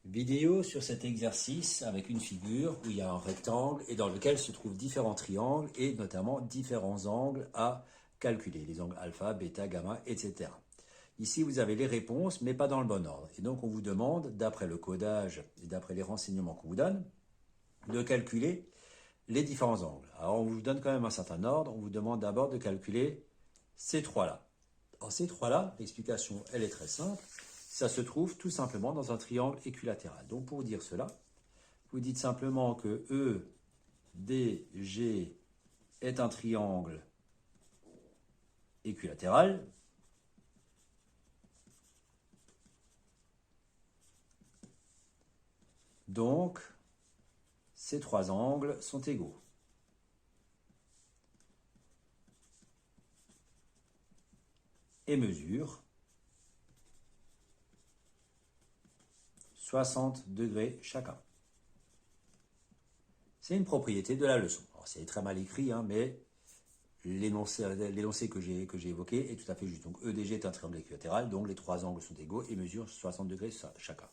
Vidéo sur cet exercice avec une figure où il y a un rectangle et dans lequel se trouvent différents triangles et notamment différents angles à calculer, les angles alpha, bêta, gamma, etc. Ici, vous avez les réponses, mais pas dans le bon ordre. Et donc, on vous demande, d'après le codage et d'après les renseignements qu'on vous donne, de calculer les différents angles. Alors, on vous donne quand même un certain ordre. On vous demande d'abord de calculer ces trois-là. Alors, ces trois-là, l'explication, elle est très simple. Ça se trouve tout simplement dans un triangle équilatéral. Donc, pour dire cela, vous dites simplement que EDG est un triangle équilatéral. Donc, ces trois angles sont égaux. Et mesurent 60 degrés chacun. C'est une propriété de la leçon. Alors, c'est très mal écrit, mais l'énoncé que j'ai évoqué est tout à fait juste. Donc, EDG est un triangle équilatéral, donc les trois angles sont égaux et mesurent 60 degrés chacun.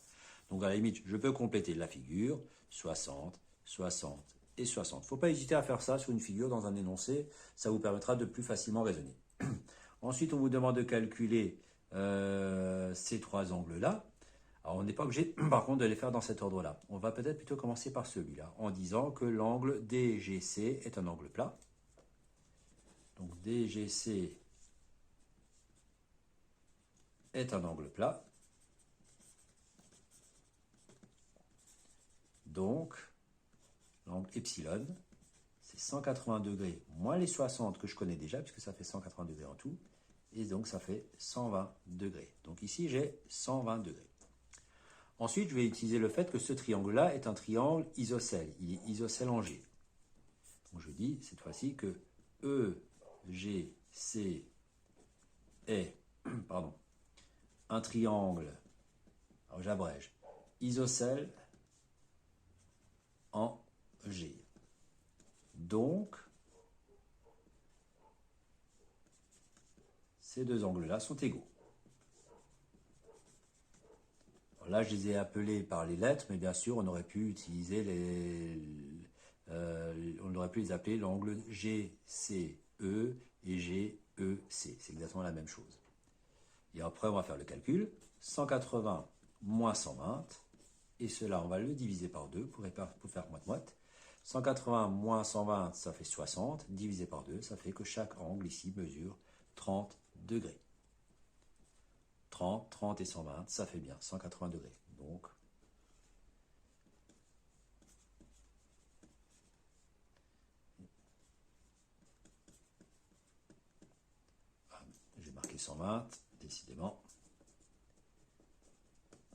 Donc, à la limite, je peux compléter la figure, 60, 60 et 60. Il ne faut pas hésiter à faire ça sur une figure dans un énoncé, ça vous permettra de plus facilement raisonner. Ensuite, on vous demande de calculer ces trois angles-là. Alors, on n'est pas obligé, par contre, de les faire dans cet ordre-là. On va peut-être plutôt commencer par celui-là, en disant que l'angle DGC est un angle plat. Donc, DGC est un angle plat. Donc, l'angle epsilon, c'est 180 degrés moins les 60 que je connais déjà, puisque ça fait 180 degrés en tout. Et donc, ça fait 120 degrés. Donc, ici, j'ai 120 degrés. Ensuite, je vais utiliser le fait que ce triangle-là est un triangle isocèle. Il est isocèle en G. Donc, je dis cette fois-ci que EGC est un triangle, alors j'abrège, isocèle en G. Donc, ces deux angles-là sont égaux. Alors là, je les ai appelés par les lettres, mais bien sûr, on aurait pu utiliser on aurait pu les appeler l'angle GCE et GEC. C'est exactement la même chose. Et après, on va faire le calcul. 180 moins 120. Et cela, on va le diviser par 2 pour faire moite-moite. 180 moins 120, ça fait 60. Divisé par 2, ça fait que chaque angle ici mesure 30 degrés. 30, 30 et 120, ça fait bien 180 degrés. Donc, j'ai marqué 120, décidément,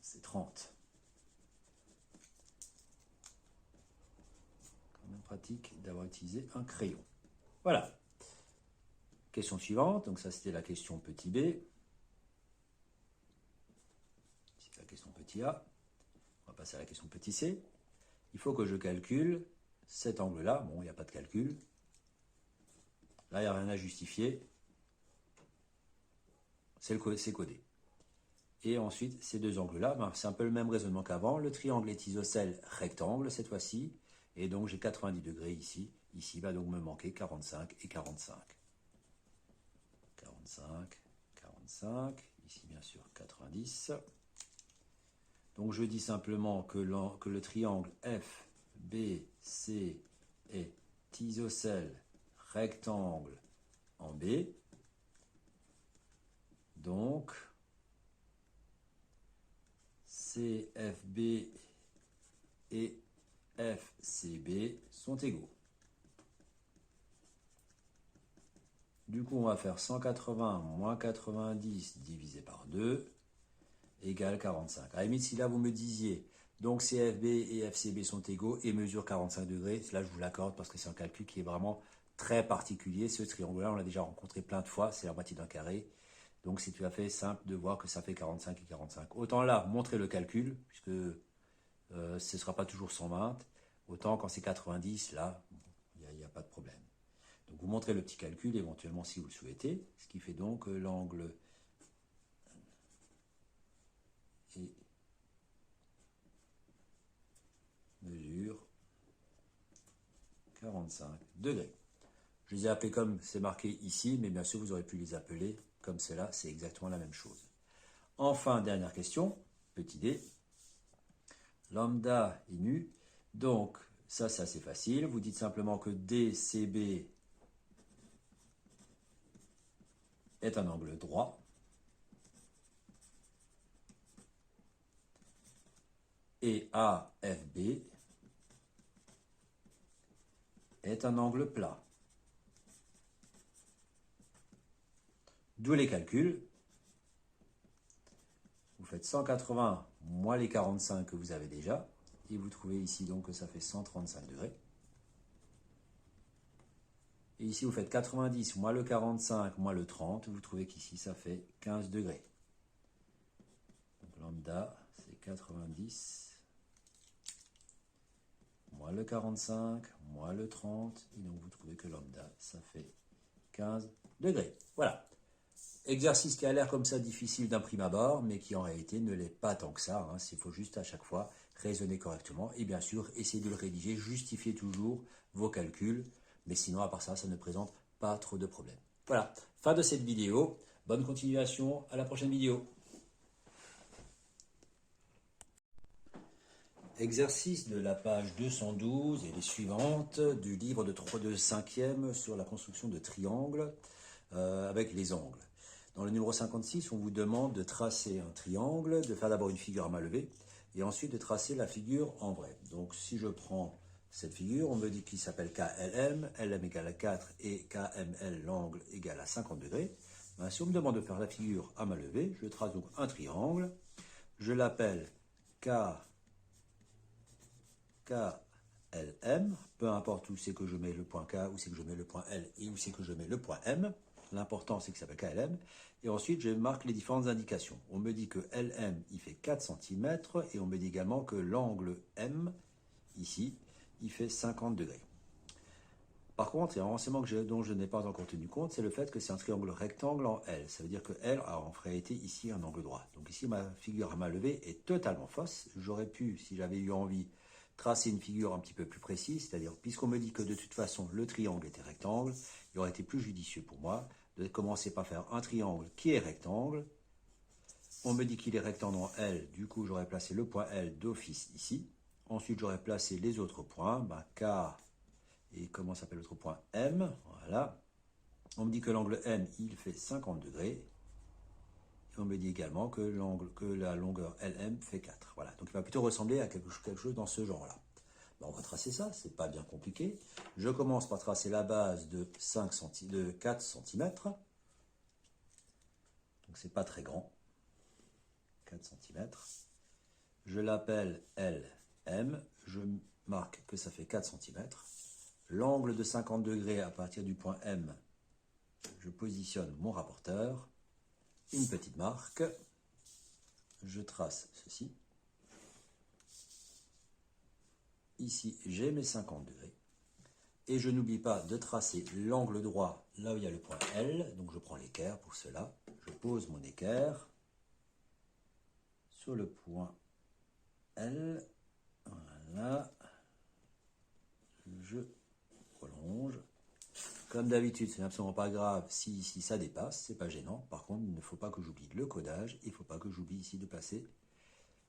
c'est 30. Quand même pratique d'avoir utilisé un crayon. Voilà. Question suivante, donc ça c'était la question petit b. C'est la question petit a. On va passer à la question petit c. Il faut que je calcule cet angle-là. Bon, il n'y a pas de calcul. Là, il n'y a rien à justifier. C'est codé. Et ensuite, ces deux angles-là, c'est un peu le même raisonnement qu'avant. Le triangle est isocèle rectangle cette fois-ci. Et donc, j'ai 90 degrés ici. Ici, il va donc me manquer 45 et 45. 45, 45. Ici, bien sûr, 90. Donc, je dis simplement que le triangle FBC est isocèle rectangle en B. Donc, CFB et FCB sont égaux. Du coup, on va faire 180 moins 90 divisé par 2 égale 45. À la limite, si là vous me disiez, donc CFB et FCB sont égaux et mesurent 45 degrés, là je vous l'accorde parce que c'est un calcul qui est vraiment très particulier. Ce triangle-là, on l'a déjà rencontré plein de fois, c'est la moitié d'un carré. Donc c'est tout à fait simple de voir que ça fait 45 et 45. Autant là, montrer le calcul, puisque ce ne sera pas toujours 120. Autant quand c'est 90, là, il n'y a pas de problème. Donc vous montrez le petit calcul éventuellement si vous le souhaitez, ce qui fait donc que l'angle est 45 degrés. Je les ai appelés comme c'est marqué ici, mais bien sûr, vous aurez pu les appeler comme cela, c'est exactement la même chose. Enfin, dernière question, petit d. Lambda est nu. Donc, ça, c'est assez facile. Vous dites simplement que DCB est un angle droit. Et AFB est un angle plat. D'où les calculs. Vous faites 180 moins les 45 que vous avez déjà. Et vous trouvez ici donc que ça fait 135 degrés. Et ici, vous faites 90 moins le 45 moins le 30. Vous trouvez qu'ici, ça fait 15 degrés. Donc lambda, c'est 90 moins le 45 moins le 30. Et donc, vous trouvez que lambda, ça fait 15 degrés. Voilà. Exercice qui a l'air comme ça difficile d'un prime abord, mais qui en réalité ne l'est pas tant que ça. Il faut juste à chaque fois raisonner correctement et bien sûr essayer de le rédiger, justifier toujours vos calculs, mais sinon à part ça, ça ne présente pas trop de problèmes. Voilà, fin de cette vidéo. Bonne continuation, à la prochaine vidéo. Exercice de la page 212 et les suivantes du livre de 5e sur la construction de triangles avec les angles. Dans le numéro 56, on vous demande de tracer un triangle, de faire d'abord une figure à main levée, et ensuite de tracer la figure en vrai. Donc si je prends cette figure, on me dit qu'il s'appelle KLM, LM égale à 4 et KML, l'angle égale à 50 degrés. Ben, si on me demande de faire la figure à main levée, je trace donc un triangle, je l'appelle KLM, peu importe où c'est que je mets le point K, où c'est que je mets le point L et où c'est que je mets le point M. L'important, c'est que ça s'appelle KLM. Et ensuite, je marque les différentes indications. On me dit que LM, il fait 4 cm. Et on me dit également que l'angle M, ici, il fait 50 degrés. Par contre, il y a un renseignement dont je n'ai pas encore tenu compte, c'est le fait que c'est un triangle rectangle en L. Ça veut dire que L a en réalité ici un angle droit. Donc ici, ma figure à main levée est totalement fausse. J'aurais pu, si j'avais eu envie, tracer une figure un petit peu plus précise, c'est-à-dire, puisqu'on me dit que de toute façon, le triangle était rectangle, il aurait été plus judicieux pour moi de commencer par faire un triangle qui est rectangle. On me dit qu'il est rectangle en L, du coup j'aurais placé le point L d'office ici. Ensuite j'aurais placé les autres points, K et comment s'appelle l'autre point M, voilà. On me dit que l'angle M il fait 50 degrés. Et on me dit également que la longueur LM fait 4. Voilà, donc il va plutôt ressembler à quelque chose dans ce genre-là. On va tracer ça, c'est pas bien compliqué. Je commence par tracer la base de 4 cm. Donc c'est pas très grand. 4 cm. Je l'appelle LM. Je marque que ça fait 4 cm. L'angle de 50 degrés à partir du point M, je positionne mon rapporteur. Une petite marque. Je trace ceci. Ici, j'ai mes 50 degrés. Et je n'oublie pas de tracer l'angle droit là où il y a le point L. Donc je prends l'équerre pour cela. Je pose mon équerre sur le point L. Voilà. Je prolonge. Comme d'habitude, ce n'est absolument pas grave si ici ça dépasse, c'est pas gênant. Par contre, il ne faut pas que j'oublie le codage. Il ne faut pas que j'oublie ici de placer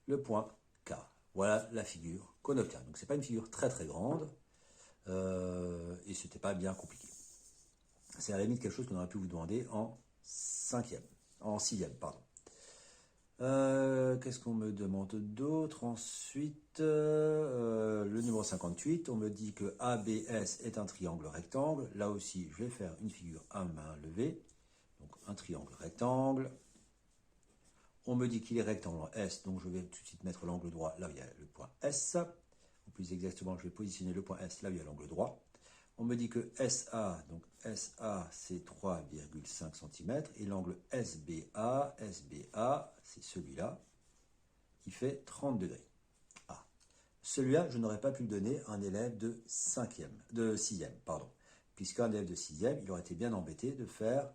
le point K. Voilà la figure qu'on obtient. Donc c'est pas une figure très très grande. Et c'était pas bien compliqué. C'est à la limite quelque chose qu'on aurait pu vous demander en sixième, pardon. Qu'est-ce qu'on me demande d'autre? Ensuite, le numéro 58, on me dit que ABS est un triangle rectangle. Là aussi, je vais faire une figure à main levée. Donc un triangle rectangle. On me dit qu'il est rectangle en S, donc je vais tout de suite mettre l'angle droit là où il y a le point S. Ou plus exactement, je vais positionner le point S là où il y a l'angle droit. On me dit que SA, donc SA c'est 3,5 cm et l'angle SBA, c'est celui-là, qui fait 30 degrés. Ah, celui-là, je n'aurais pas pu le donner à un élève de 6e, pardon. Puisqu'un élève de 6e, il aurait été bien embêté de faire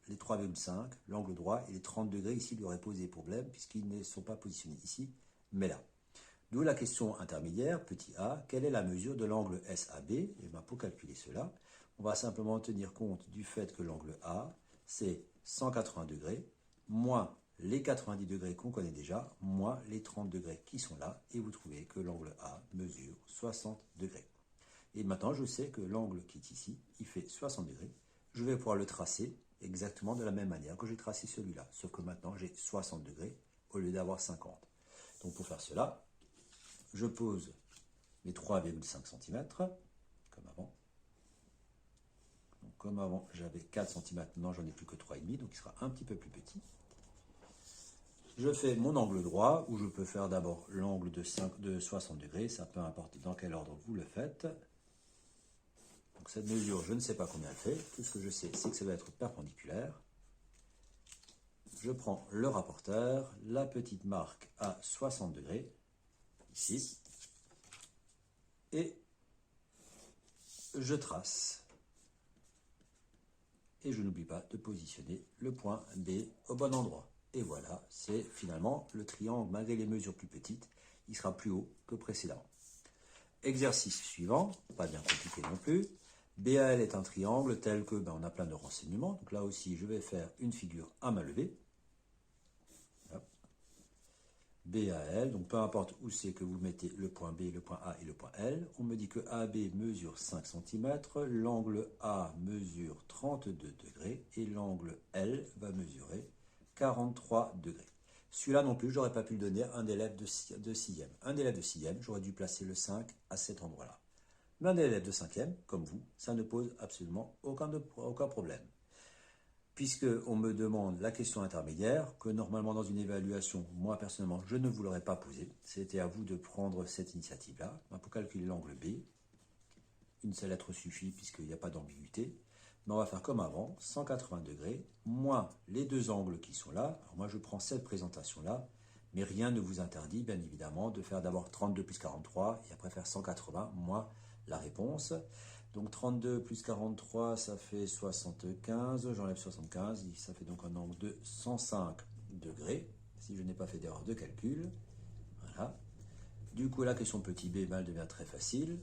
les 3,5, l'angle droit et les 30 degrés ici lui aurait posé problème puisqu'ils ne sont pas positionnés ici, mais là. D'où la question intermédiaire, petit a, quelle est la mesure de l'angle SAB? Et bien, pour calculer cela, on va simplement tenir compte du fait que l'angle A, c'est 180 degrés, moins les 90 degrés qu'on connaît déjà, moins les 30 degrés qui sont là, et vous trouvez que l'angle A mesure 60 degrés. Et maintenant, je sais que l'angle qui est ici, il fait 60 degrés. Je vais pouvoir le tracer exactement de la même manière que j'ai tracé celui-là, sauf que maintenant, j'ai 60 degrés au lieu d'avoir 50. Donc, pour faire cela, je pose mes 3,5 cm, comme avant. Donc, comme avant, j'avais 4 cm, maintenant, j'en ai plus que 3,5, donc il sera un petit peu plus petit. Je fais mon angle droit, où je peux faire d'abord l'angle de 60 degrés, ça peut importer dans quel ordre vous le faites. Donc cette mesure, je ne sais pas combien elle fait, tout ce que je sais, c'est que ça doit être perpendiculaire. Je prends le rapporteur, la petite marque à 60 degrés, ici, et je trace. Et je n'oublie pas de positionner le point B au bon endroit. Et voilà, c'est finalement le triangle, malgré les mesures plus petites, il sera plus haut que précédemment. Exercice suivant, pas bien compliqué non plus. BAL est un triangle tel que, on a plein de renseignements. Donc là aussi, je vais faire une figure à main levée. Hop. BAL, donc peu importe où c'est que vous mettez le point B, le point A et le point L. On me dit que AB mesure 5 cm, l'angle A mesure 32 degrés et l'angle L va mesurer 43 degrés. Celui-là non plus, je n'aurais pas pu le donner à un élève de 6e. Un élève de 6e, j'aurais dû placer le 5 à cet endroit-là. Mais un élève de 5e, comme vous, ça ne pose absolument aucun problème. Puisqu'on me demande la question intermédiaire, que normalement dans une évaluation, moi personnellement, je ne vous l'aurais pas posée. C'était à vous de prendre cette initiative-là. Pour calculer l'angle B, une seule lettre suffit puisqu'il n'y a pas d'ambiguïté. Mais on va faire comme avant, 180 degrés, moins les deux angles qui sont là. Alors moi, je prends cette présentation-là, mais rien ne vous interdit, bien évidemment, de faire d'abord 32 plus 43 et après faire 180 moins la réponse. Donc 32 plus 43, ça fait 75. J'enlève 75, ça fait donc un angle de 105 degrés, si je n'ai pas fait d'erreur de calcul. Voilà. Du coup, la question petit b, elle devient très facile,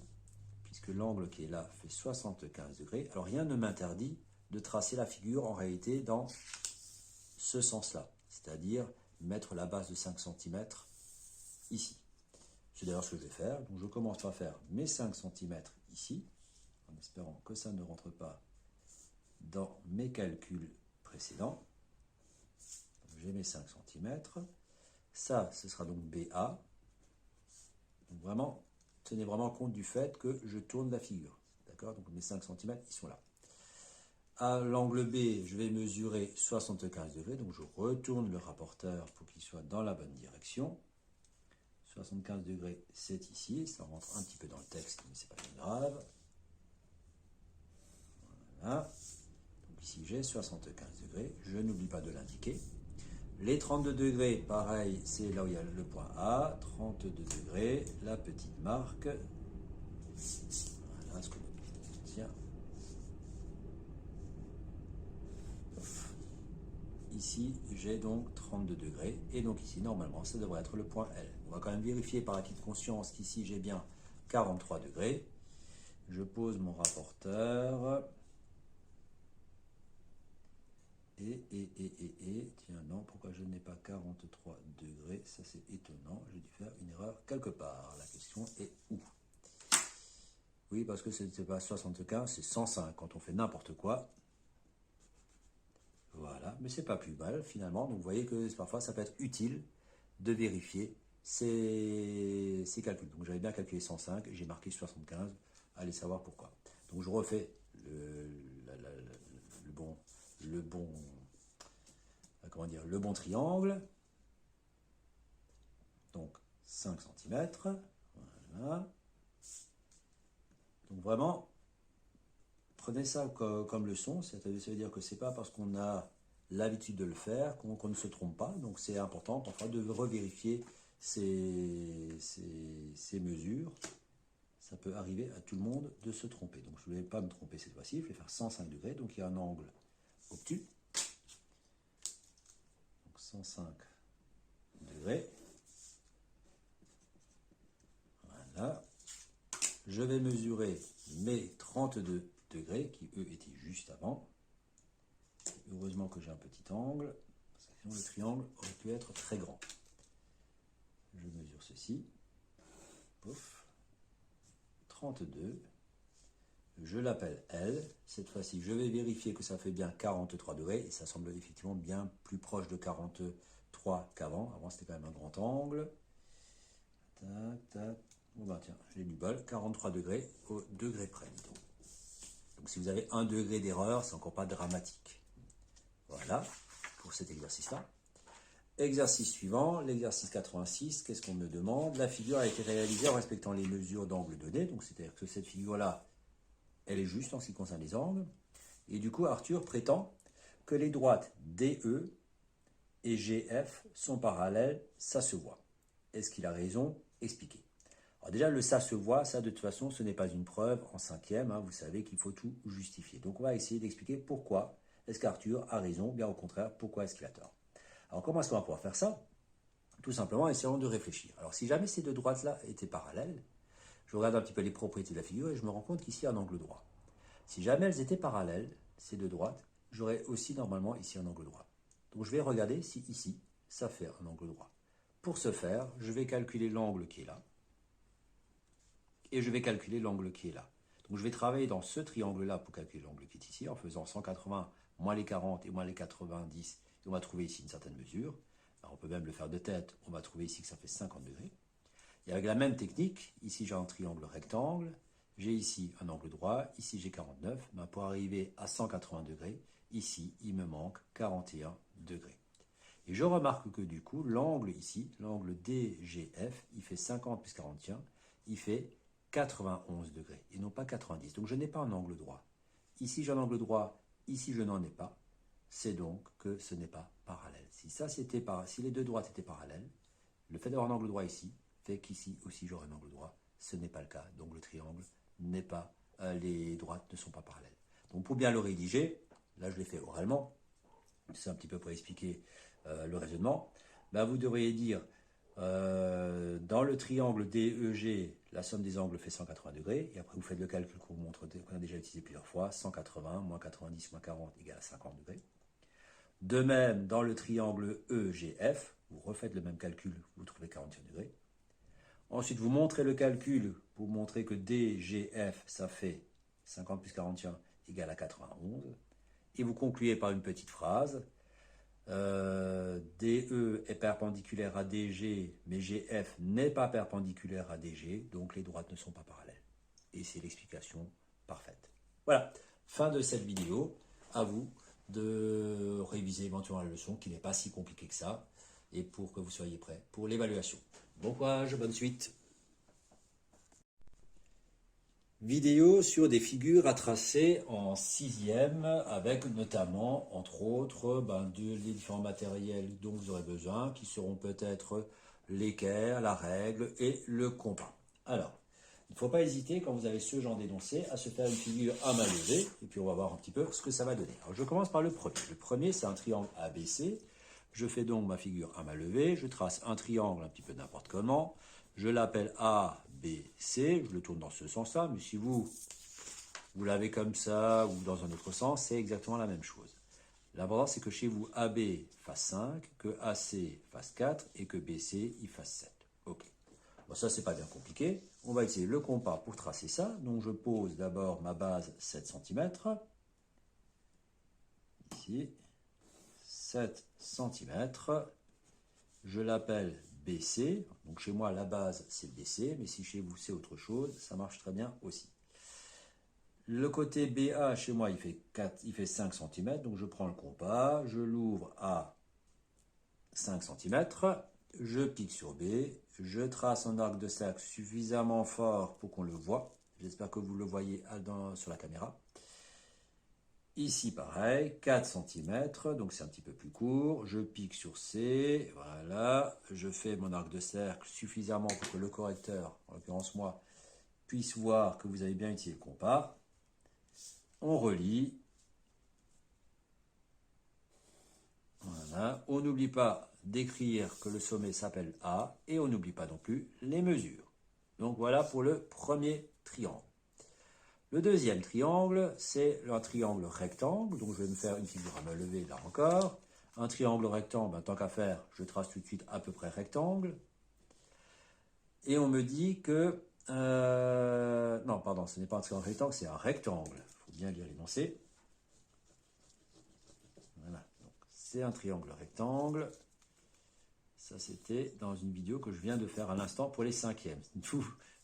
puisque l'angle qui est là fait 75 degrés. Alors rien ne m'interdit de tracer la figure en réalité dans ce sens-là, c'est-à-dire mettre la base de 5 cm ici. C'est d'ailleurs ce que je vais faire. Donc je commence par faire mes 5 cm ici, en espérant que ça ne rentre pas dans mes calculs précédents. J'ai mes 5 cm. Ça, ce sera donc BA. Donc vraiment, tenez vraiment compte du fait que je tourne la figure. D'accord? Donc mes 5 cm, ils sont là. À l'angle B, je vais mesurer 75 degrés. Donc je retourne le rapporteur pour qu'il soit dans la bonne direction. 75 degrés, c'est ici. Ça rentre un petit peu dans le texte, mais c'est pas bien grave. Voilà. Donc ici, j'ai 75 degrés. Je n'oublie pas de l'indiquer. Les 32 degrés, pareil, c'est là où il y a le point A. 32 degrés, la petite marque. Voilà ce que tiens. Ici, j'ai donc 32 degrés. Et donc ici, normalement, ça devrait être le point L. On va quand même vérifier par acquis de conscience qu'ici, j'ai bien 43 degrés. Je pose mon rapporteur. Tiens, non, pourquoi je n'ai pas 43 degrés? Ça, c'est étonnant. J'ai dû faire une erreur quelque part. La question est où? Oui, parce que ce n'était pas 75, c'est 105 quand on fait n'importe quoi. Voilà, mais c'est pas plus mal finalement. Donc vous voyez que parfois ça peut être utile de vérifier ces calculs. Donc j'avais bien calculé 105, j'ai marqué 75. Allez savoir pourquoi. Donc je refais le bon triangle. Donc 5 cm. Voilà. Donc vraiment, prenez ça comme leçon. Ça veut dire que c'est pas parce qu'on a l'habitude de le faire qu'on ne se trompe pas. Donc c'est important parfois de revérifier ces mesures. Ça peut arriver à tout le monde de se tromper. Donc je ne vais pas me tromper cette fois-ci. Je vais faire 105 degrés. Donc il y a un angle obtus. Donc 105 degrés. je vais mesurer mes 32 degrés, qui eux étaient juste avant. Heureusement que j'ai un petit angle, parce que sinon le triangle aurait pu être très grand. Je mesure ceci. Pouf. 32. Je l'appelle L. Cette fois-ci, je vais vérifier que ça fait bien 43 degrés. Et ça semble effectivement bien plus proche de 43 qu'avant. Avant, c'était quand même un grand angle. Tac, tac. Bon ben tiens, j'ai du bol. 43 degrés au degré près. Donc si vous avez 1 degré d'erreur, c'est encore pas dramatique. Voilà, pour cet exercice-là. Exercice suivant, l'exercice 86. Qu'est-ce qu'on me demande? La figure a été réalisée en respectant les mesures d'angle données. Donc c'est-à-dire que cette figure-là, elle est juste en ce qui concerne les angles. Et du coup, Arthur prétend que les droites DE et GF sont parallèles, ça se voit. Est-ce qu'il a raison? Expliquez. Alors déjà, le ça se voit, ça de toute façon, ce n'est pas une preuve en cinquième. Vous savez qu'il faut tout justifier. Donc on va essayer d'expliquer pourquoi est-ce qu'Arthur a raison, ou bien au contraire, pourquoi est-ce qu'il a tort. Alors comment est-ce qu'on va pouvoir faire ça? Tout simplement, essayons de réfléchir. Alors si jamais ces deux droites-là étaient parallèles, je regarde un petit peu les propriétés de la figure et je me rends compte qu'ici, il y a un angle droit. Si jamais elles étaient parallèles, ces deux droites, j'aurais aussi normalement ici un angle droit. Donc je vais regarder si ici, ça fait un angle droit. Pour ce faire, je vais calculer l'angle qui est là. Et je vais calculer l'angle qui est là. Donc je vais travailler dans ce triangle-là pour calculer l'angle qui est ici, en faisant 180 moins les 40 et moins les 90. Et on va trouver ici une certaine mesure. Alors on peut même le faire de tête. On va trouver ici que ça fait 50 degrés. Et avec la même technique, ici j'ai un triangle rectangle, j'ai ici un angle droit, ici j'ai 49, ben pour arriver à 180 degrés, ici il me manque 41 degrés. Et je remarque que du coup, l'angle ici, l'angle DGF, il fait 50 plus 41, il fait 91 degrés, et non pas 90. Donc je n'ai pas un angle droit. Ici j'ai un angle droit, ici je n'en ai pas. C'est donc que ce n'est pas parallèle. Si les deux droites étaient parallèles, le fait d'avoir un angle droit ici, fait qu'ici aussi j'aurai un angle droit. Ce n'est pas le cas. Donc le triangle n'est pas, les droites ne sont pas parallèles. Donc pour bien le rédiger, là je l'ai fait oralement, c'est un petit peu pour expliquer le raisonnement, ben, vous devriez dire dans le triangle DEG, la somme des angles fait 180 degrés, et après vous faites le calcul qu'on a déjà utilisé plusieurs fois, 180 moins 90 moins 40 égale à 50 degrés. De même, dans le triangle EGF, vous refaites le même calcul, vous trouvez 41 degrés. Ensuite, vous montrez le calcul pour montrer que DGF, ça fait 50 plus 41 égale à 91. Et vous concluez par une petite phrase. DE est perpendiculaire à DG, mais GF n'est pas perpendiculaire à DG, donc les droites ne sont pas parallèles. Et c'est l'explication parfaite. Voilà, fin de cette vidéo. À vous de réviser éventuellement la leçon, qui n'est pas si compliquée que ça, et pour que vous soyez prêts pour l'évaluation. Bon courage, bonne suite. Vidéo sur des figures à tracer en sixième, avec notamment, entre autres, les différents matériels dont vous aurez besoin, qui seront peut-être l'équerre, la règle et le compas. Alors, il ne faut pas hésiter, quand vous avez ce genre d'énoncé, à se faire une figure à main levée, et puis on va voir un petit peu ce que ça va donner. Alors je commence par le premier. Le premier, c'est un triangle ABC. Je fais donc ma figure à main levée, je trace un triangle un petit peu n'importe comment, je l'appelle A, B, C, je le tourne dans ce sens-là, mais si vous l'avez comme ça ou dans un autre sens, c'est exactement la même chose. L'important, c'est que chez vous, AB fasse 5, que AC fasse 4 et que BC il fasse 7. Ok. Bon, ça, c'est pas bien compliqué. On va utiliser le compas pour tracer ça. Donc, je pose d'abord ma base 7 cm. Ici. 7 cm. Je l'appelle BC. Donc chez moi, la base, c'est BC. Mais si chez vous, c'est autre chose, ça marche très bien aussi. Le côté BA, chez moi, il fait 5 cm. Donc je prends le compas, je l'ouvre à 5 cm. Je pique sur B. Je trace un arc de cercle suffisamment fort pour qu'on le voit. J'espère que vous le voyez sur la caméra. Ici, pareil, 4 cm, donc c'est un petit peu plus court. Je pique sur C, voilà. Je fais mon arc de cercle suffisamment pour que le correcteur, en l'occurrence moi, puisse voir que vous avez bien utilisé le compas. On relie. Voilà. On n'oublie pas d'écrire que le sommet s'appelle A et on n'oublie pas non plus les mesures. Donc voilà pour le premier triangle. Le deuxième triangle, c'est un triangle rectangle. Donc, je vais me faire une figure à main levée là encore. Un triangle rectangle, ben, tant qu'à faire, je trace tout de suite à peu près rectangle. Et on me dit que... non, pardon, ce n'est pas un triangle rectangle, c'est un rectangle. Il faut bien lire l'énoncé. Voilà, c'est un triangle rectangle. Ça, c'était dans une vidéo que je viens de faire à l'instant pour les cinquièmes. D'où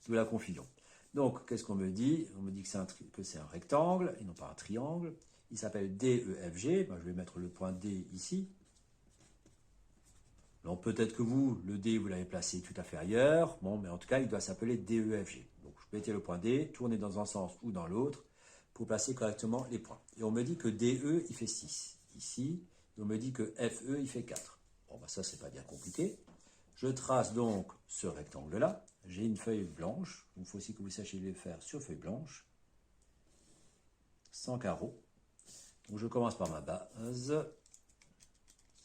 la confusion. Donc, qu'est-ce qu'on me dit? On me dit que c'est un rectangle et non pas un triangle. Il s'appelle DEFG. Ben, je vais mettre le point D ici. Donc, peut-être que vous, le D, vous l'avez placé tout à fait ailleurs. Bon, mais en tout cas, il doit s'appeler DEFG. Donc, je mettais le point D, tourner dans un sens ou dans l'autre pour placer correctement les points. Et on me dit que DE, il fait 6. Ici, et on me dit que FE, il fait 4. Bon, ben ça, c'est pas bien compliqué. Je trace donc ce rectangle-là. J'ai une feuille blanche. Il faut aussi que vous sachiez le faire sur feuille blanche. Sans carreaux. Donc, je commence par ma base.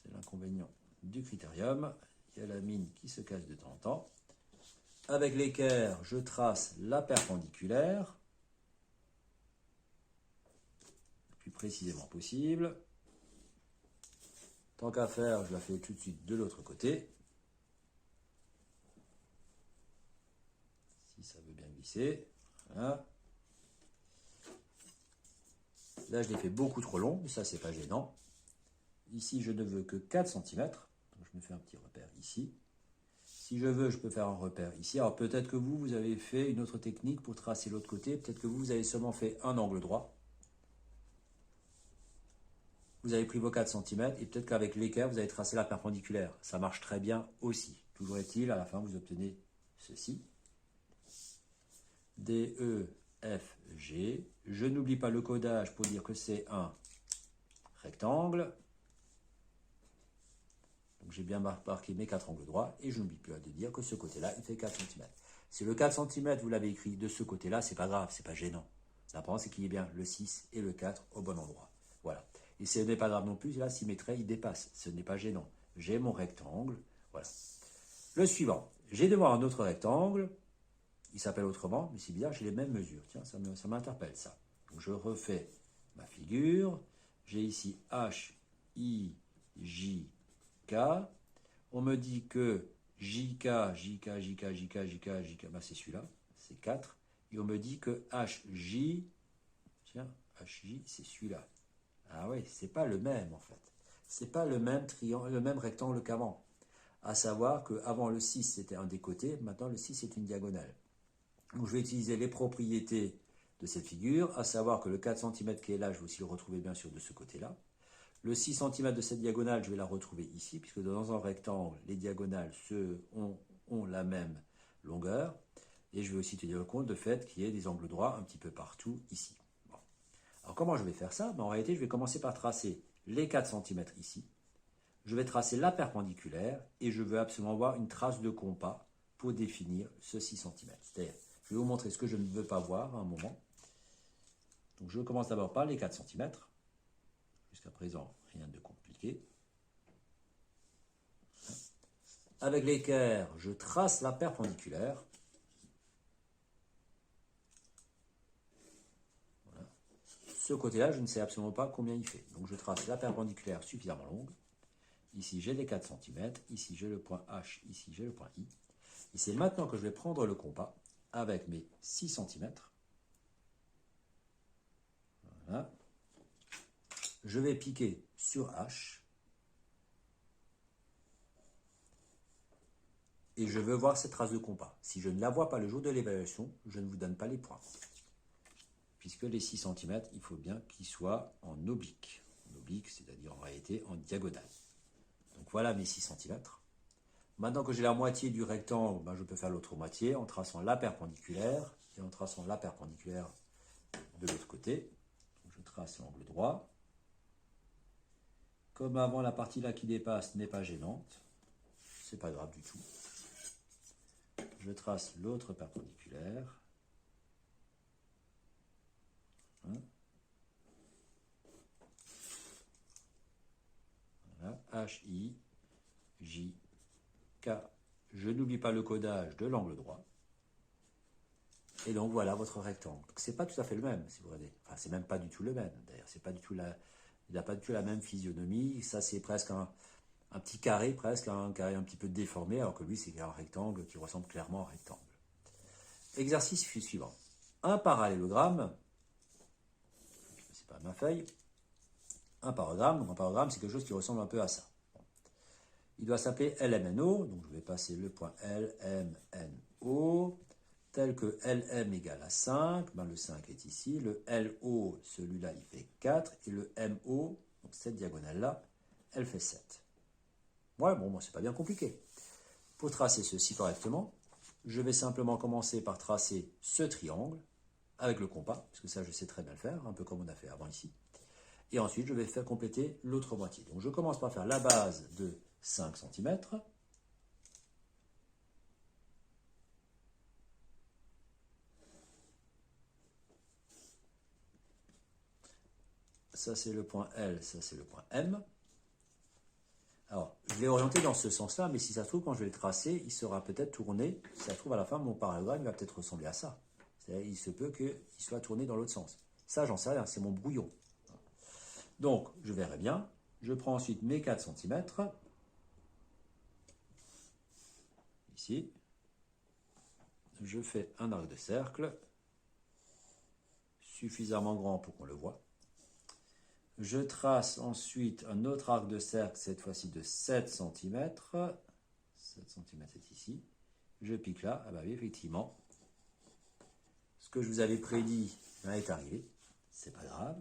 C'est l'inconvénient du critérium. Il y a la mine qui se casse de temps en temps. Avec l'équerre, je trace la perpendiculaire. Le plus précisément possible. Tant qu'à faire, je la fais tout de suite de l'autre côté. Si ça veut bien glisser. Voilà. Là, je l'ai fait beaucoup trop long, mais ça, c'est pas gênant. Ici, je ne veux que 4 cm. Donc, je me fais un petit repère ici. Si je veux, je peux faire un repère ici. Alors, peut-être que vous avez fait une autre technique pour tracer l'autre côté. Peut-être que vous avez seulement fait un angle droit. Vous avez pris vos 4 cm et peut-être qu'avec l'équerre, vous avez tracé la perpendiculaire. Ça marche très bien aussi. Toujours est-il, à la fin, vous obtenez ceci. D, E, F, G. Je n'oublie pas le codage pour dire que c'est un rectangle. Donc j'ai bien marqué mes 4 angles droits et je n'oublie plus de dire que ce côté-là, il fait 4 cm. Si le 4 cm, vous l'avez écrit de ce côté-là, c'est pas grave, c'est pas gênant. L'important, c'est qu'il y ait bien le 6 et le 4 au bon endroit. Voilà. Et ce n'est pas grave non plus, là, si mes traits, ils dépassent. Ce n'est pas gênant. J'ai mon rectangle. Voilà. Le suivant. J'ai devant un autre rectangle. Il s'appelle autrement, mais c'est bizarre, j'ai les mêmes mesures. Tiens, ça m'interpelle, ça. Donc, je refais ma figure. J'ai ici H, I, J, K. On me dit que JK, bah c'est celui-là, c'est 4. Et on me dit que HJ, tiens, HJ, c'est celui-là. Ah oui, c'est pas le même en fait. C'est pas le même triangle, le même rectangle qu'avant. À savoir qu'avant le 6 c'était un des côtés, maintenant le 6 est une diagonale. Donc je vais utiliser les propriétés de cette figure, à savoir que le 4 cm qui est là, je vais aussi le retrouver bien sûr de ce côté-là. Le 6 cm de cette diagonale, je vais la retrouver ici, puisque dans un rectangle, les diagonales ont la même longueur. Et je vais aussi tenir compte du fait qu'il y ait des angles droits un petit peu partout ici. Bon. Alors comment je vais faire ça? En réalité, je vais commencer par tracer les 4 cm ici. Je vais tracer la perpendiculaire et je veux absolument avoir une trace de compas pour définir ce 6 cm. C'est-à-dire, je vais vous montrer ce que je ne veux pas voir à un moment. Donc je commence d'abord par les 4 cm. Jusqu'à présent, rien de compliqué. Avec l'équerre, je trace la perpendiculaire. Voilà. Ce côté-là, je ne sais absolument pas combien il fait. Donc je trace la perpendiculaire suffisamment longue. Ici, j'ai les 4 cm. Ici, j'ai le point H. Ici, j'ai le point I. Et c'est maintenant que je vais prendre le compas avec mes 6 cm. Voilà. Je vais piquer sur H. Et je veux voir cette trace de compas. Si je ne la vois pas le jour de l'évaluation, je ne vous donne pas les points. Puisque les 6 cm, il faut bien qu'ils soient en oblique. En oblique, c'est-à-dire en réalité en diagonale. Donc voilà mes 6 cm. Maintenant que j'ai la moitié du rectangle, ben je peux faire l'autre moitié en traçant la perpendiculaire et en traçant la perpendiculaire de l'autre côté. Donc je trace l'angle droit. Comme avant, la partie là qui dépasse n'est pas gênante. C'est pas grave du tout. Je trace l'autre perpendiculaire. Voilà. H, I, J, K. Je n'oublie pas le codage de l'angle droit. Et donc voilà votre rectangle. C'est pas tout à fait le même, si vous regardez. Enfin, c'est même pas du tout le même, d'ailleurs. C'est pas du tout il n'a pas du tout la même physionomie. Ça, c'est presque un petit carré, presque un carré un petit peu déformé, alors que lui, c'est un rectangle qui ressemble clairement à un rectangle. Exercice suivant. Un parallélogramme, c'est pas ma feuille, un parogramme. Donc un parogramme, c'est quelque chose qui ressemble un peu à ça. Il doit s'appeler LMNO, donc je vais passer le point LMNO, tel que LM égale à 5, ben le 5 est ici, le LO, celui-là, il fait 4, et le MO, donc cette diagonale-là, elle fait 7. Ouais, bon, moi, c'est pas bien compliqué. Pour tracer ceci correctement, je vais simplement commencer par tracer ce triangle avec le compas, parce que ça, je sais très bien le faire, un peu comme on a fait avant ici. Et ensuite, je vais faire compléter l'autre moitié. Donc, je commence par faire la base de 5 cm. Ça, c'est le point L, ça, c'est le point M. Alors, je l'ai orienté dans ce sens-là, mais si ça se trouve, quand je vais le tracer, il sera peut-être tourné. Si ça se trouve, à la fin, mon parallélogramme va peut-être ressembler à ça. C'est-à-dire, il se peut qu'il soit tourné dans l'autre sens. Ça, j'en sais rien, c'est mon brouillon. Donc, je verrai bien. Je prends ensuite mes 4 cm. Ici. Je fais un arc de cercle, suffisamment grand pour qu'on le voie. Je trace ensuite un autre arc de cercle, cette fois-ci de 7 cm. 7 cm est ici. Je pique là. Ah bah oui, effectivement. Ce que je vous avais prédit est arrivé. C'est pas grave.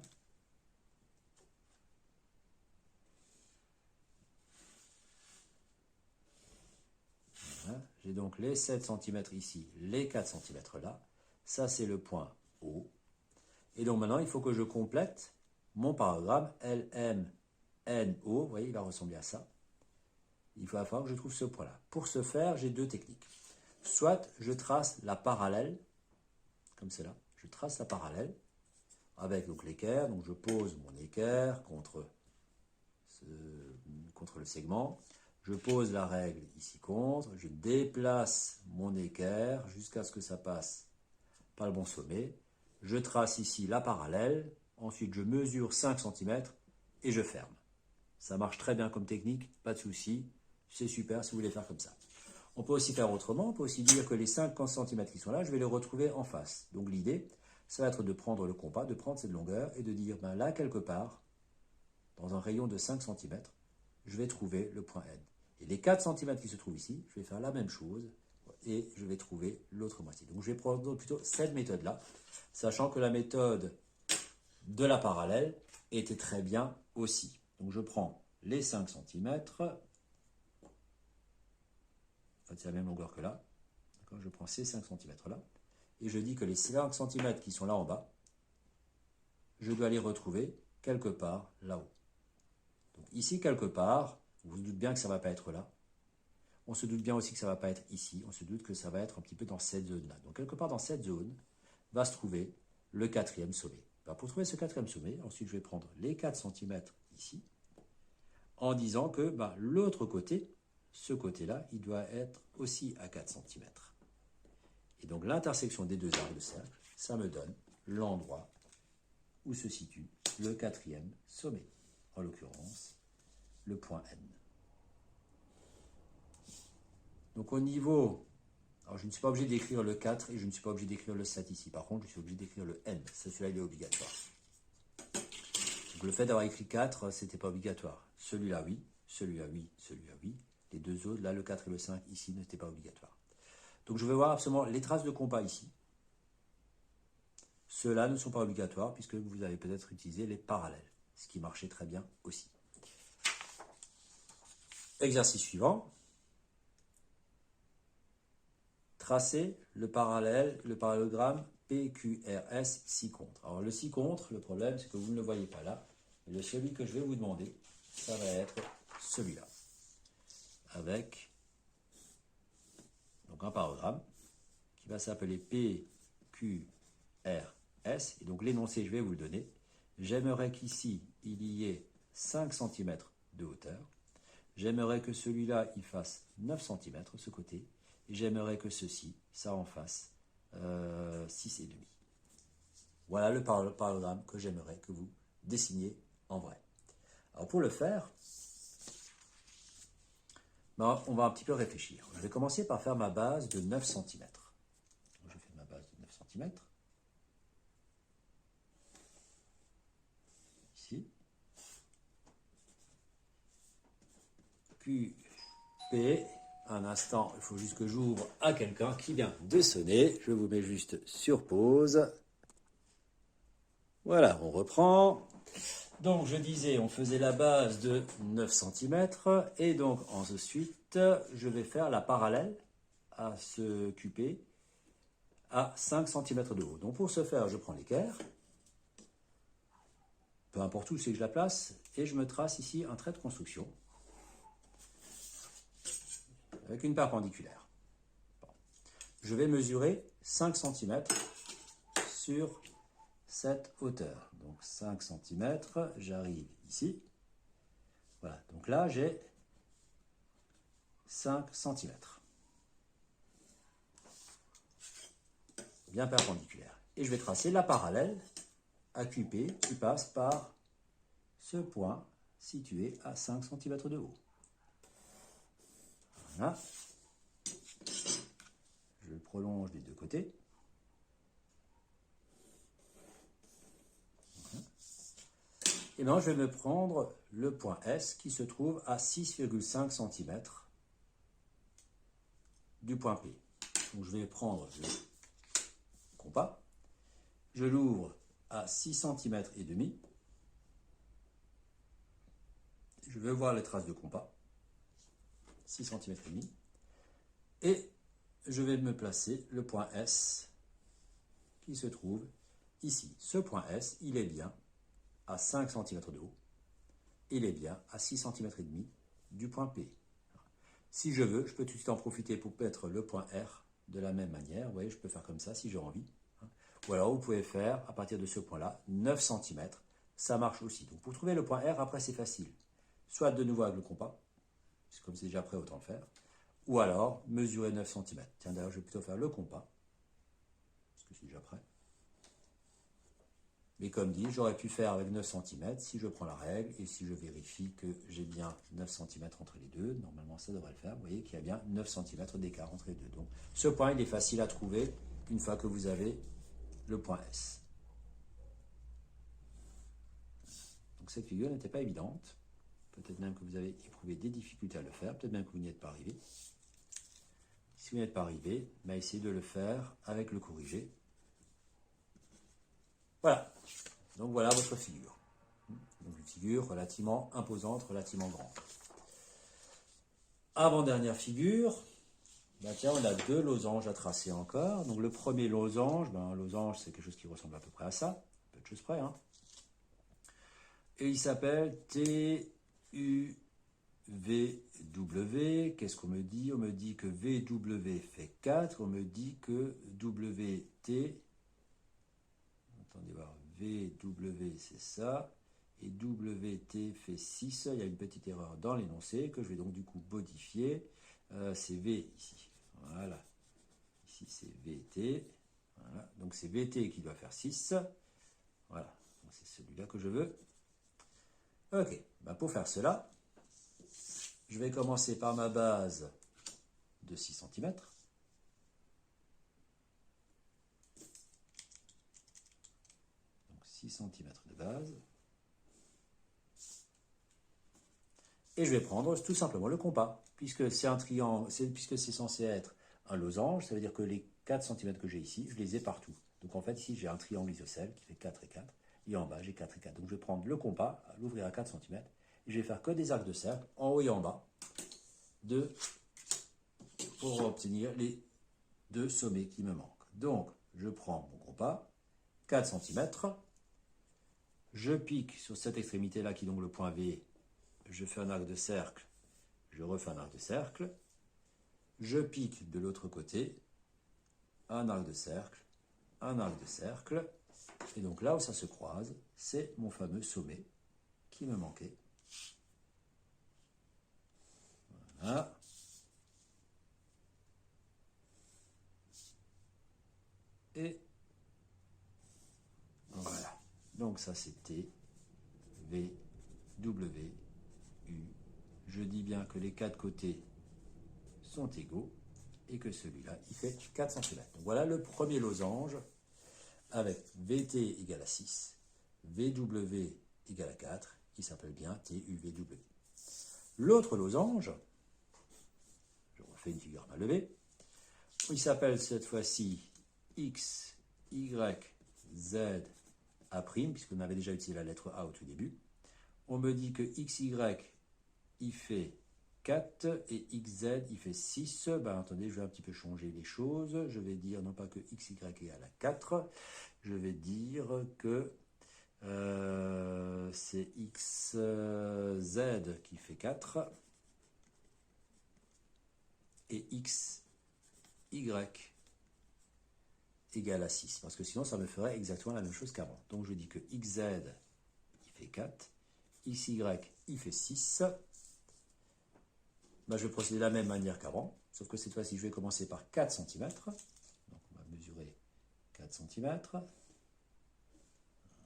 Voilà. J'ai donc les 7 cm ici, les 4 cm là. Ça, c'est le point O. Et donc maintenant, il faut que je complète mon parallélogramme LMNO. Vous voyez, il va ressembler à ça. Il va falloir que je trouve ce point-là. Pour ce faire, j'ai deux techniques. Soit je trace la parallèle, comme cela. Je trace la parallèle avec l'équerre. Donc je pose mon équerre contre le segment. Je pose la règle ici contre. Je déplace mon équerre jusqu'à ce que ça passe par le bon sommet. Je trace ici la parallèle. Ensuite, je mesure 5 cm et je ferme. Ça marche très bien comme technique, pas de souci. C'est super si vous voulez faire comme ça. On peut aussi faire autrement. On peut aussi dire que les 5 cm qui sont là, je vais les retrouver en face. Donc l'idée, ça va être de prendre le compas, de prendre cette longueur et de dire, ben là, quelque part, dans un rayon de 5 cm, je vais trouver le point N. Et les 4 cm qui se trouvent ici, je vais faire la même chose et je vais trouver l'autre moitié. Donc je vais prendre plutôt cette méthode-là, sachant que la méthode de la parallèle était très bien aussi. Donc je prends les 5 cm, en fait c'est la même longueur que là, je prends ces 5 cm là, et je dis que les 5 cm qui sont là en bas, je dois les retrouver quelque part là-haut. Donc ici quelque part, vous vous doutez bien que ça ne va pas être là, on se doute bien aussi que ça ne va pas être ici, on se doute que ça va être un petit peu dans cette zone-là. Donc quelque part dans cette zone va se trouver le 4e sommet. Ben, pour trouver ce 4e sommet, ensuite je vais prendre les 4 cm ici, en disant que ben, l'autre côté, ce côté-là, il doit être aussi à 4 cm. Et donc l'intersection des deux arcs de cercle, ça me donne l'endroit où se situe le 4e sommet, en l'occurrence le point N. Donc au niveau, alors je ne suis pas obligé d'écrire le 4 et je ne suis pas obligé d'écrire le 7 ici, par contre je suis obligé d'écrire le N, celui-là il est obligatoire. Donc le fait d'avoir écrit 4, c'était pas obligatoire. Celui-là oui, celui-là oui, celui-là oui. Les deux autres, là le 4 et le 5 ici, n'étaient pas obligatoires. Donc je vais voir absolument les traces de compas ici. Ceux-là ne sont pas obligatoires puisque vous avez peut-être utilisé les parallèles, ce qui marchait très bien aussi. Exercice suivant. Tracer le parallélogramme PQRS ci-contre. Alors le ci-contre, le problème c'est que vous ne le voyez pas là. Mais celui que je vais vous demander, ça va être celui-là. Avec donc un parallélogramme qui va s'appeler PQRS. Et donc l'énoncé, je vais vous le donner. J'aimerais qu'ici, il y ait 5 cm de hauteur. J'aimerais que celui-là, il fasse 9 cm, ce côté. Et j'aimerais que ceci, ça en fasse 6,5. Voilà le parallélogramme que j'aimerais que vous dessiniez en vrai. Alors pour le faire, ben, on va un petit peu réfléchir. Je vais commencer par faire ma base de 9 cm. Je fais ma base de 9 cm. Ici. QP. Un instant, il faut juste que j'ouvre à quelqu'un qui vient de sonner. Je vous mets juste sur pause. Voilà, on reprend. Donc je disais, on faisait la base de 9 cm. Et donc ensuite, je vais faire la parallèle à ce QP à 5 cm de haut. Donc pour ce faire, je prends l'équerre. Peu importe où c'est que je la place. Et je me trace ici un trait de construction. Avec une perpendiculaire. Bon. Je vais mesurer 5 cm sur cette hauteur. Donc 5 cm, j'arrive ici. Voilà, donc là j'ai 5 cm. Bien perpendiculaire. Et je vais tracer la parallèle à QP qui passe par ce point situé à 5 cm de haut. Voilà. Je prolonge des deux côtés. Et maintenant, je vais me prendre le point S qui se trouve à 6,5 cm du point P. Donc, je vais prendre le compas. Je l'ouvre à 6 cm et demi. Je vais voir les traces de compas. 6 cm et demi. Et je vais me placer le point S qui se trouve ici. Ce point S, il est bien à 5 cm de haut. Il est bien à 6 cm et demi du point P. Si je veux, je peux tout de suite en profiter pour mettre le point R de la même manière. Vous voyez, je peux faire comme ça si j'ai envie. Ou alors, vous pouvez faire, à partir de ce point-là, 9 cm. Ça marche aussi. Donc, pour trouver le point R, après, c'est facile. Soit de nouveau avec le compas, puisque comme c'est déjà prêt, autant le faire. Ou alors, mesurer 9 cm. Tiens, d'ailleurs, je vais plutôt faire le compas, parce que c'est déjà prêt. Mais comme dit, j'aurais pu faire avec 9 cm si je prends la règle et si je vérifie que j'ai bien 9 cm entre les deux. Normalement, ça devrait le faire. Vous voyez qu'il y a bien 9 cm d'écart entre les deux. Donc, ce point, il est facile à trouver une fois que vous avez le point S. Donc, cette figure n'était pas évidente. Peut-être même que vous avez éprouvé des difficultés à le faire. Peut-être même que vous n'y êtes pas arrivé. Si vous n'êtes pas arrivé, essayez de le faire avec le corrigé. Voilà. Donc, voilà votre figure. Donc, une figure relativement imposante, relativement grande. Avant-dernière figure, tiens, on a deux losanges à tracer encore. Donc le premier losange, un losange c'est quelque chose qui ressemble à peu près à ça, peu de choses près. Hein. Et il s'appelle TUVW. Qu'est-ce qu'on me dit? On me dit que VW fait 4, on me dit que WT, attendez voir, VW c'est ça, et WT fait 6, il y a une petite erreur dans l'énoncé que je vais donc du coup modifier. C'est V ici. Voilà. Ici c'est VT. Voilà. Donc c'est VT qui doit faire 6. Voilà. C'est celui-là que je veux. Ok. Pour faire cela, je vais commencer par ma base de 6 cm. Donc 6 cm de base. Et je vais prendre tout simplement le compas, puisque c'est un triangle, puisque c'est censé être un losange, ça veut dire que les 4 cm que j'ai ici, je les ai partout. Donc en fait, ici, j'ai un triangle isocèle qui fait 4 et 4, et en bas, j'ai 4 et 4. Donc je vais prendre le compas, l'ouvrir à 4 cm, et je vais faire que des arcs de cercle, en haut et en bas, pour obtenir les deux sommets qui me manquent. Donc, je prends mon compas, 4 cm, je pique sur cette extrémité-là, qui est donc le point V, je fais un arc de cercle, je refais un arc de cercle, je pique de l'autre côté, un arc de cercle, et donc là où ça se croise, c'est mon fameux sommet qui me manquait. Voilà. et voilà. Donc ça c'est T, V, W, U. Je dis bien que les quatre côtés sont égaux et que celui-là, il fait 4 cm. Donc voilà le premier losange avec VT égale à 6, VW égale à 4, qui s'appelle bien TUVW. L'autre losange, je refais une figure mal levée, il s'appelle cette fois-ci X, Y, Z, A', puisqu'on avait déjà utilisé la lettre A au tout début. On me dit que XY, il fait 4 et XZ, il fait 6. Ben, attendez, je vais un petit peu changer les choses. Je vais dire non pas que XY égale à 4, je vais dire que c'est XZ qui fait 4 et XY égale à 6. Parce que sinon, ça me ferait exactement la même chose qu'avant. Donc, je dis que XZ, il fait 4, XY, il fait 6. Ben, je vais procéder de la même manière qu'avant, sauf que cette fois-ci, je vais commencer par 4 cm. Donc, on va mesurer 4 cm.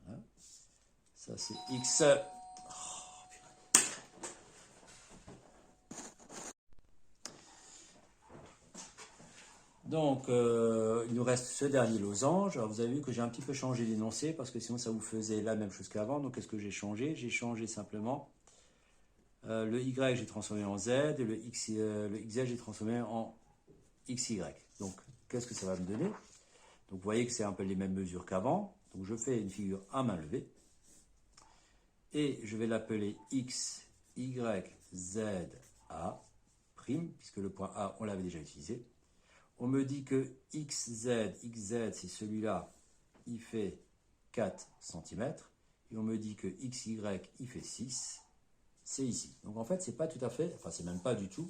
Voilà. Ça, c'est X. Donc, il nous reste ce dernier losange. Alors, vous avez vu que j'ai un petit peu changé l'énoncé parce que sinon, ça vous faisait la même chose qu'avant. Donc, qu'est-ce que j'ai changé? J'ai changé simplement le Y, j'ai transformé en Z et le XZ, j'ai transformé en XY. Donc, qu'est-ce que ça va me donner? Donc, vous voyez que c'est un peu les mêmes mesures qu'avant. Donc, je fais une figure à main levée et je vais l'appeler X, Y, Z, A', puisque le point A, on l'avait déjà utilisé. On me dit que XZ, c'est celui-là, il fait 4 cm. Et on me dit que XY, il fait 6. C'est ici. Donc en fait, c'est pas tout à fait, enfin c'est même pas du tout,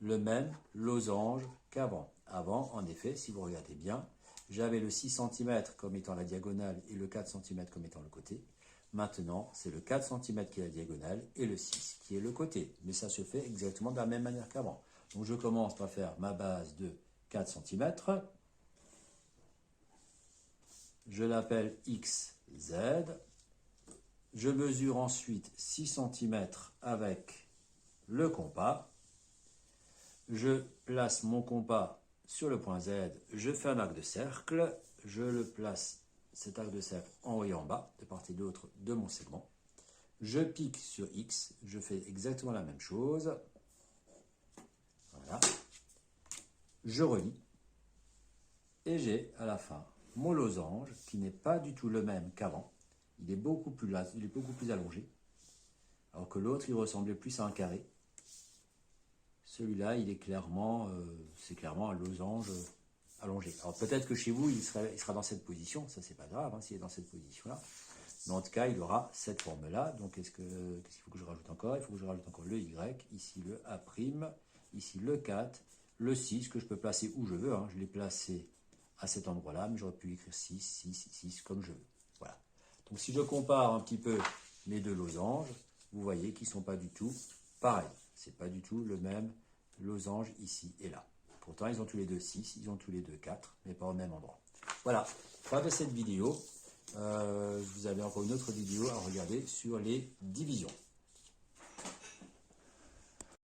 le même losange qu'avant. Avant, en effet, si vous regardez bien, j'avais le 6 cm comme étant la diagonale et le 4 cm comme étant le côté. Maintenant, c'est le 4 cm qui est la diagonale et le 6 qui est le côté. Mais ça se fait exactement de la même manière qu'avant. Donc je commence par faire ma base de 4 cm. Je l'appelle XZ. Je mesure ensuite 6 cm avec le compas. Je place mon compas sur le point Z. Je fais un arc de cercle. Je le place, cet arc de cercle, en haut et en bas, de part et d'autre de mon segment. Je pique sur X. Je fais exactement la même chose. Voilà. Je relie. Et j'ai à la fin mon losange qui n'est pas du tout le même qu'avant. Il est beaucoup plus allongé. Alors que l'autre, il ressemblait plus à un carré. Celui-là, il est clairement, c'est clairement un losange allongé. Alors peut-être que chez vous, il sera dans cette position. Ça, c'est pas grave, hein, s'il est dans cette position-là. Mais en tout cas, il aura cette forme-là. Donc, qu'est-ce qu'il faut que je rajoute encore? Il faut que je rajoute encore le Y, ici le A', ici le 4, le 6, que je peux placer où je veux. Hein. Je l'ai placé à cet endroit-là, mais j'aurais pu écrire 6, 6, 6, comme je veux. Voilà. Donc, si je compare un petit peu mes deux losanges, vous voyez qu'ils ne sont pas du tout pareils. Ce n'est pas du tout le même losange ici et là. Pourtant, ils ont tous les deux 6, ils ont tous les deux 4, mais pas au même endroit. Voilà, fin de cette vidéo. Vous avez encore une autre vidéo à regarder sur les divisions.